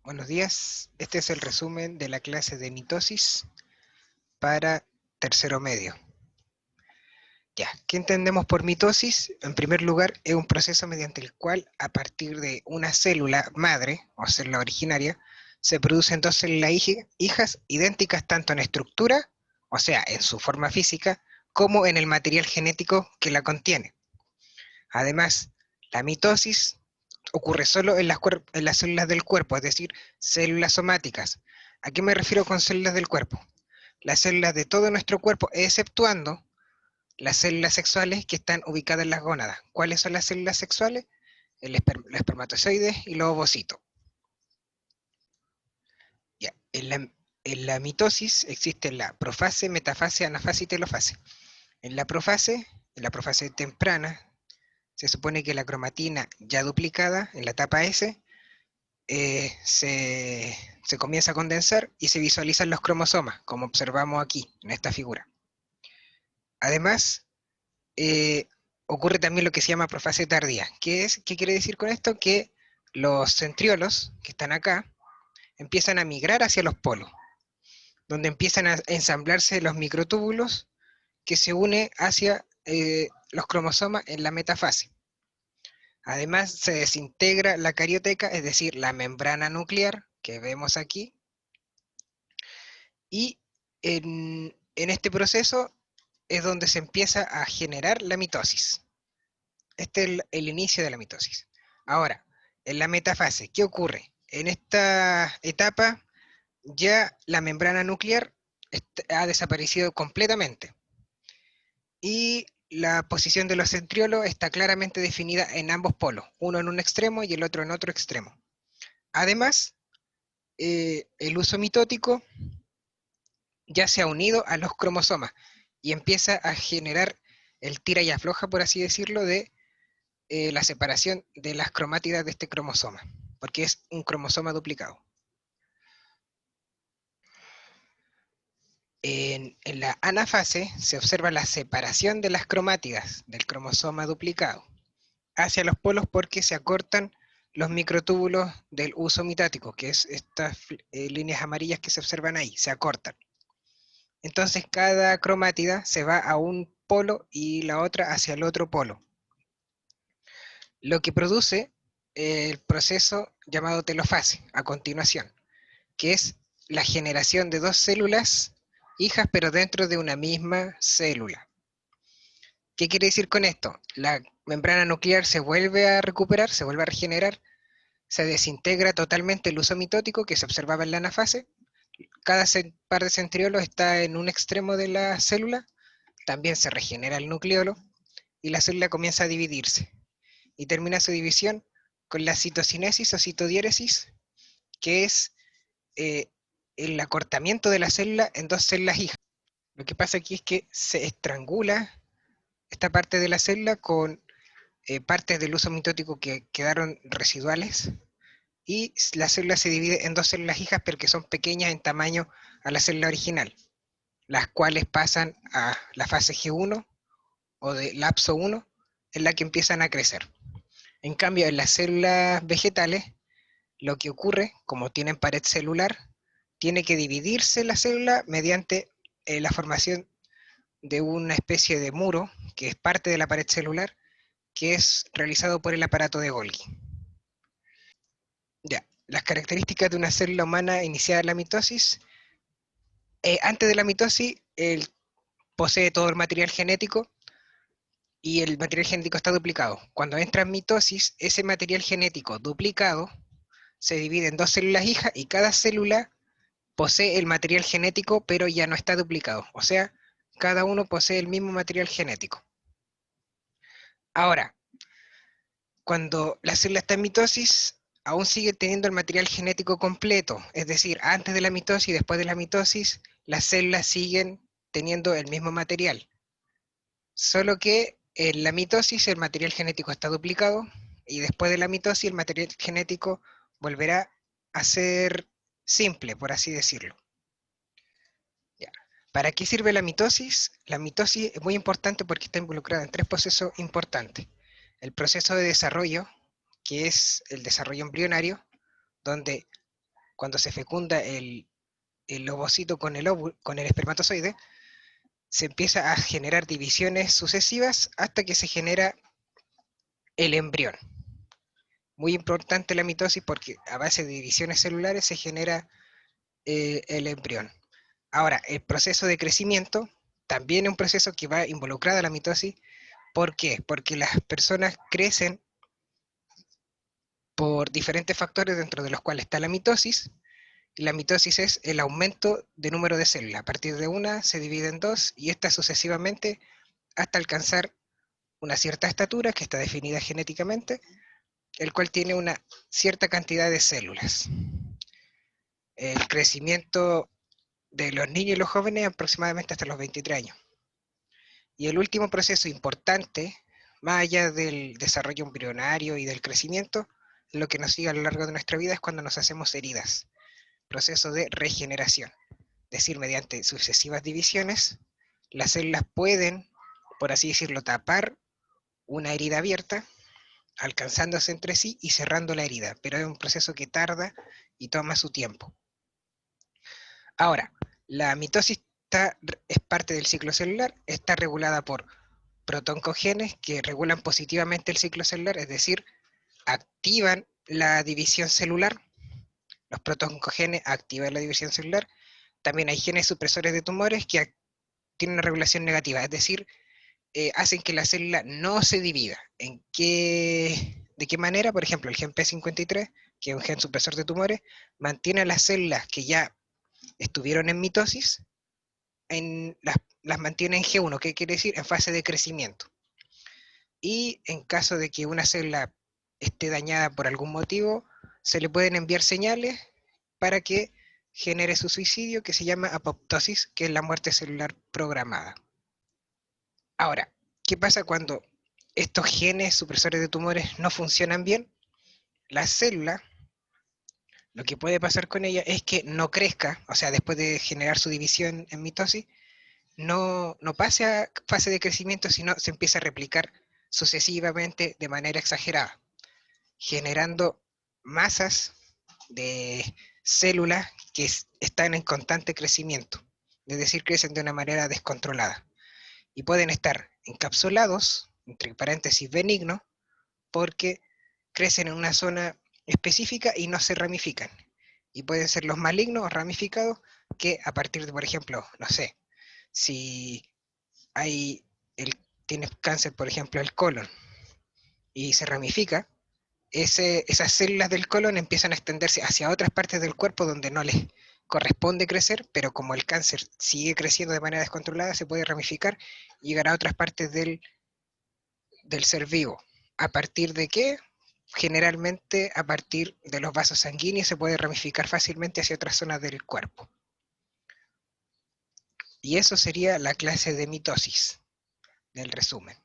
Buenos días, este es el resumen de la clase de mitosis para tercero medio. Ya, ¿qué entendemos por mitosis? En primer lugar, es un proceso mediante el cual, a partir de una célula madre, o célula originaria, se producen dos células hijas idénticas tanto en estructura, o sea, en su forma física, como en el material genético que la contiene. Además, la mitosis ocurre solo en las células del cuerpo, es decir, células somáticas. ¿A qué me refiero con células del cuerpo? Las células de todo nuestro cuerpo, exceptuando las células sexuales que están ubicadas en las gónadas. ¿Cuáles son las células sexuales? Los espermatozoides y los ovocitos. Ya, en la mitosis existe la profase, metafase, anafase y telofase. En la profase temprana, se supone que la cromatina ya duplicada en la etapa S se comienza a condensar y se visualizan los cromosomas, como observamos aquí en esta figura. Además, eh, ocurre también lo que se llama profase tardía. ¿Qué quiere decir con esto? Que los centriolos que están acá empiezan a migrar hacia los polos, donde empiezan a ensamblarse los microtúbulos que se unen hacia los cromosomas en la metafase. Además, se desintegra la carioteca, es decir, la membrana nuclear que vemos aquí, y en este proceso es donde se empieza a generar la mitosis. Este es el inicio de la mitosis. Ahora, en la metafase, ¿qué ocurre? En esta etapa ya la membrana nuclear ha desaparecido completamente y la posición de los centriolos está claramente definida en ambos polos, uno en un extremo y el otro en otro extremo. Además, el uso mitótico ya se ha unido a los cromosomas y empieza a generar el tira y afloja, por así decirlo, de la separación de las cromátidas de este cromosoma, porque es un cromosoma duplicado. En la anafase se observa la separación de las cromátidas del cromosoma duplicado hacia los polos porque se acortan los microtúbulos del uso mitático, que es estas líneas amarillas que se observan ahí, se acortan. Entonces cada cromátida se va a un polo y la otra hacia el otro polo, lo que produce el proceso llamado telofase a continuación, que es la generación de dos células hijas pero dentro de una misma célula. ¿Qué quiere decir con esto? La membrana nuclear se vuelve a recuperar, se vuelve a regenerar, se desintegra totalmente el uso mitótico que se observaba en la anafase, cada par de centriolos está en un extremo de la célula, también se regenera el nucleolo y la célula comienza a dividirse y termina su división con la citocinesis o citodiéresis, que es eh, el acortamiento de la célula en dos células hijas. Lo que pasa aquí es que se estrangula esta parte de la célula con partes del uso mitótico que quedaron residuales y la célula se divide en dos células hijas pero que son pequeñas en tamaño a la célula original, las cuales pasan a la fase G1 o de lapso 1 en la que empiezan a crecer. En cambio, en las células vegetales, lo que ocurre, como tienen pared celular, tiene que dividirse la célula mediante la formación de una especie de muro, que es parte de la pared celular, que es realizado por el aparato de Golgi. Ya, las características de una célula humana iniciada en la mitosis. Antes de la mitosis, posee todo el material genético y el material genético está duplicado. Cuando entra en mitosis, ese material genético duplicado se divide en dos células hijas y cada célula posee el material genético, pero ya no está duplicado. O sea, cada uno posee el mismo material genético. Ahora, cuando la célula está en mitosis, aún sigue teniendo el material genético completo. Es decir, antes de la mitosis y después de la mitosis, las células siguen teniendo el mismo material. Solo que en la mitosis el material genético está duplicado y después de la mitosis el material genético volverá a ser simple, por así decirlo. Ya. ¿Para qué sirve la mitosis? La mitosis es muy importante porque está involucrada en tres procesos importantes. El proceso de desarrollo, que es el desarrollo embrionario, donde cuando se fecunda el ovocito con con el espermatozoide, se empieza a generar divisiones sucesivas hasta que se genera el embrión. Muy importante la mitosis porque a base de divisiones celulares se genera el embrión. Ahora, el proceso de crecimiento también es un proceso que va involucrado a la mitosis. ¿Por qué? Porque las personas crecen por diferentes factores, dentro de los cuales está la mitosis. Y la mitosis es el aumento de número de células. A partir de una se divide en dos y esta sucesivamente hasta alcanzar una cierta estatura que está definida genéticamente, el cual tiene una cierta cantidad de células. El crecimiento de los niños y los jóvenes aproximadamente hasta los 23 años. Y el último proceso importante, más allá del desarrollo embrionario y del crecimiento, lo que nos sigue a lo largo de nuestra vida es cuando nos hacemos heridas, proceso de regeneración. Es decir, mediante sucesivas divisiones, las células pueden, por así decirlo, tapar una herida abierta, alcanzándose entre sí y cerrando la herida, pero es un proceso que tarda y toma su tiempo. Ahora, la mitosis es parte del ciclo celular, está regulada por protoncogenes que regulan positivamente el ciclo celular, es decir, activan la división celular. Los protoncogenes activan la división celular. También hay genes supresores de tumores que tienen una regulación negativa, es decir, hacen que la célula no se divida. ¿De qué manera? Por ejemplo, el gen P53, que es un gen supresor de tumores, mantiene a las células que ya estuvieron en mitosis, las mantiene en G1, ¿qué quiere decir? En fase de crecimiento. Y en caso de que una célula esté dañada por algún motivo, se le pueden enviar señales para que genere su suicidio, que se llama apoptosis, que es la muerte celular programada. Ahora, ¿qué pasa cuando estos genes supresores de tumores no funcionan bien? La célula, lo que puede pasar con ella es que no crezca, o sea, después de generar su división en mitosis, no pase a fase de crecimiento, sino se empieza a replicar sucesivamente de manera exagerada, generando masas de células que están en constante crecimiento, es decir, crecen de una manera descontrolada. Y pueden estar encapsulados, entre paréntesis benigno, porque crecen en una zona específica y no se ramifican. Y pueden ser los malignos o ramificados, que a partir de, por ejemplo, no sé, si tienes cáncer, por ejemplo, el colon, y se ramifica, esas células del colon empiezan a extenderse hacia otras partes del cuerpo donde no les corresponde crecer, pero como el cáncer sigue creciendo de manera descontrolada, se puede ramificar y llegar a otras partes del ser vivo. ¿A partir de qué? Generalmente a partir de los vasos sanguíneos se puede ramificar fácilmente hacia otras zonas del cuerpo. Y eso sería la clase de mitosis, del resumen.